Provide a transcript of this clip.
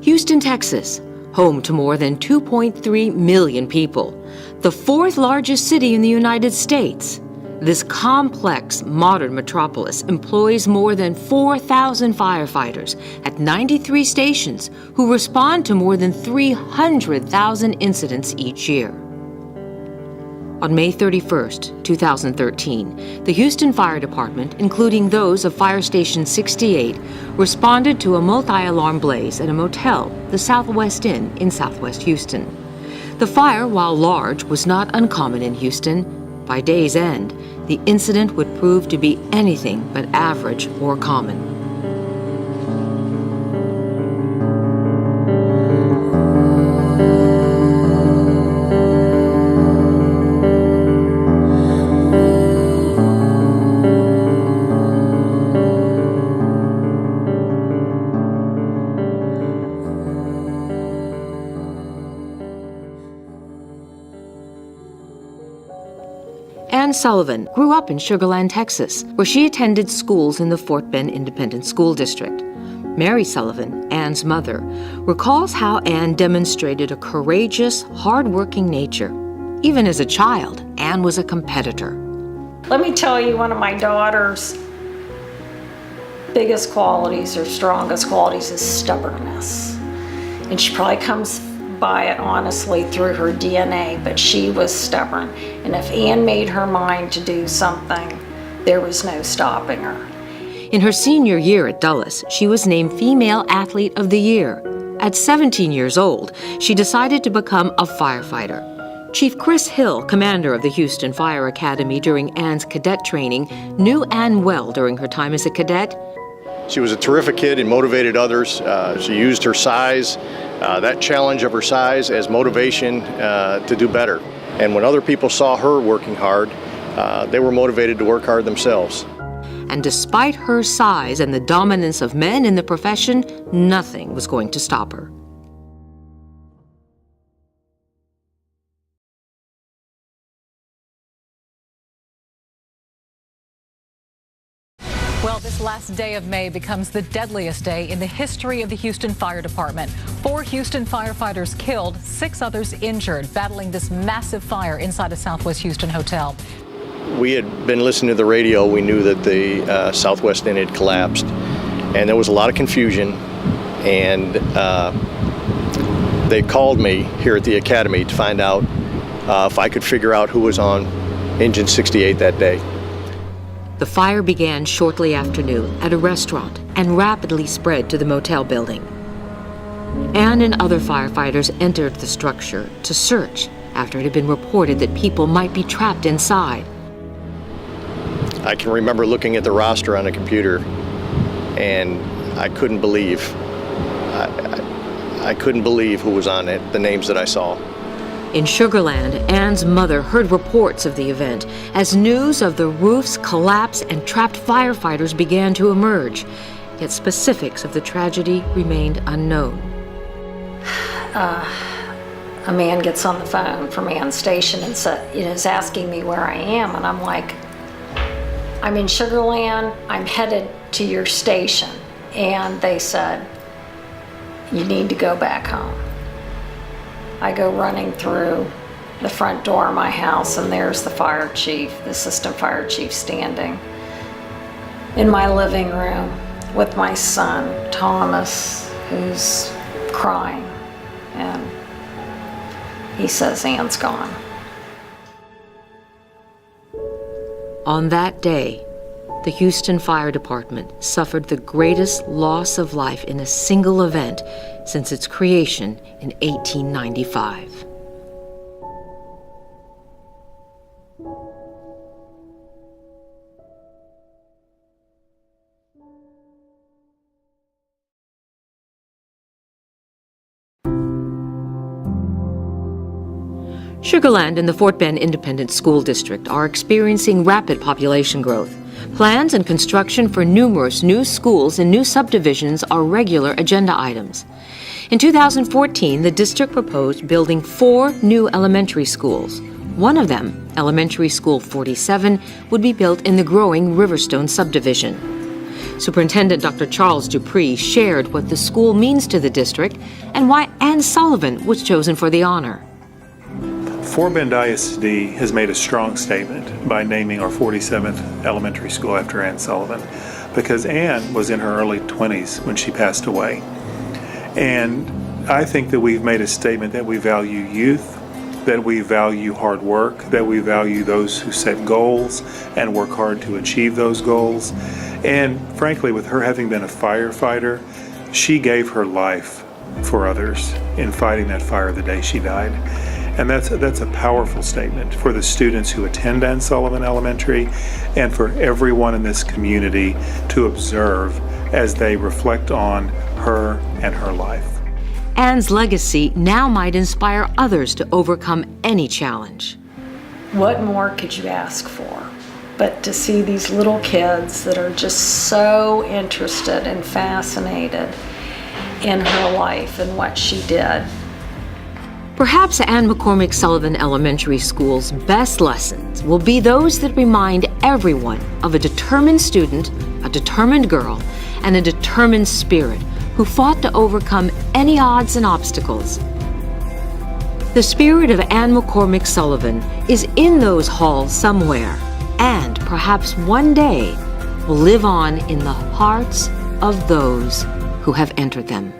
Houston, Texas, home to more than 2.3 million people, the fourth largest city in the United States. This complex, modern metropolis employs more than 4,000 firefighters at 93 stations who respond to more than 300,000 incidents each year. On May 31st, 2013, the Houston Fire Department, including those of Fire Station 68, responded to a multi-alarm blaze at a motel, the Southwest Inn in Southwest Houston. The fire, while large, was not uncommon in Houston. By day's end, the incident would prove to be anything but average or common. Ann Sullivan grew up in Sugar Land, Texas, where she attended schools in the Fort Bend Independent School District. Mary Sullivan, Ann's mother, recalls how Ann demonstrated a courageous, hard-working nature. Even as a child, Ann was a competitor. Let me tell you, one of my daughter's biggest qualities or strongest qualities is stubbornness. And she probably comes by it honestly through her DNA, but she was stubborn. And if Ann made her mind to do something, there was no stopping her. In her senior year at Dulles, she was named Female Athlete of the Year. At 17 years old, she decided to become a firefighter. Chief Chris Hill, commander of the Houston Fire Academy during Ann's cadet training, knew Ann well during her time as a cadet. She was a terrific kid and motivated others. She used her size, that challenge of her size, as motivation to do better. And when other people saw her working hard, they were motivated to work hard themselves. And despite her size and the dominance of men in the profession, nothing was going to stop her. Well, this last day of May becomes the deadliest day in the history of the Houston Fire Department. 4 Houston firefighters killed, 6 others injured, battling this massive fire inside a Southwest Houston hotel. We had been listening to the radio. We knew that the Southwest Inn had collapsed, and there was a lot of confusion. And they called me here at the Academy to find out if I could figure out who was on Engine 68 that day. The fire began shortly after noon at a restaurant and rapidly spread to the motel building. Ann and other firefighters entered the structure to search after it had been reported that people might be trapped inside. I can remember looking at the roster on the computer, and I couldn't believe. I couldn't believe who was on it, the names that I saw. In Sugar Land, Ann's mother heard reports of the event as news of the roof's collapse and trapped firefighters began to emerge. Yet specifics of the tragedy remained unknown. A man gets on the phone from Ann's station and is asking me where I am, and I'm like, I'm in Sugar Land, I'm headed to your station. And they said, you need to go back home. I go running through the front door of my house, and there's the fire chief, the assistant fire chief, standing in my living room with my son, Thomas, who's crying. And he says, Ann's gone. On that day, the Houston Fire Department suffered the greatest loss of life in a single event since its creation in 1895. Sugar Land and the Fort Bend Independent School District are experiencing rapid population growth. Plans and construction for numerous new schools and new subdivisions are regular agenda items. In 2014, the district proposed building 4 new elementary schools. One of them, Elementary School 47, would be built in the growing Riverstone subdivision. Superintendent Dr. Charles Dupree shared what the school means to the district and why Ann Sullivan was chosen for the honor. Fort Bend ISD has made a strong statement by naming our 47th elementary school after Ann Sullivan, because Ann was in her early 20s when she passed away. And I think that we've made a statement that we value youth, that we value hard work, that we value those who set goals and work hard to achieve those goals. And frankly, with her having been a firefighter, she gave her life for others in fighting that fire the day she died. And that's a powerful statement for the students who attend Ann Sullivan Elementary and for everyone in this community to observe as they reflect on her and her life. Ann's legacy now might inspire others to overcome any challenge. What more could you ask for? But to see these little kids that are just so interested and fascinated in her life and what she did. Perhaps Ann McCormick Sullivan Elementary School's best lessons will be those that remind everyone of a determined student, a determined girl, and a determined spirit who fought to overcome any odds and obstacles. The spirit of Ann McCormick Sullivan is in those halls somewhere, and perhaps one day will live on in the hearts of those who have entered them.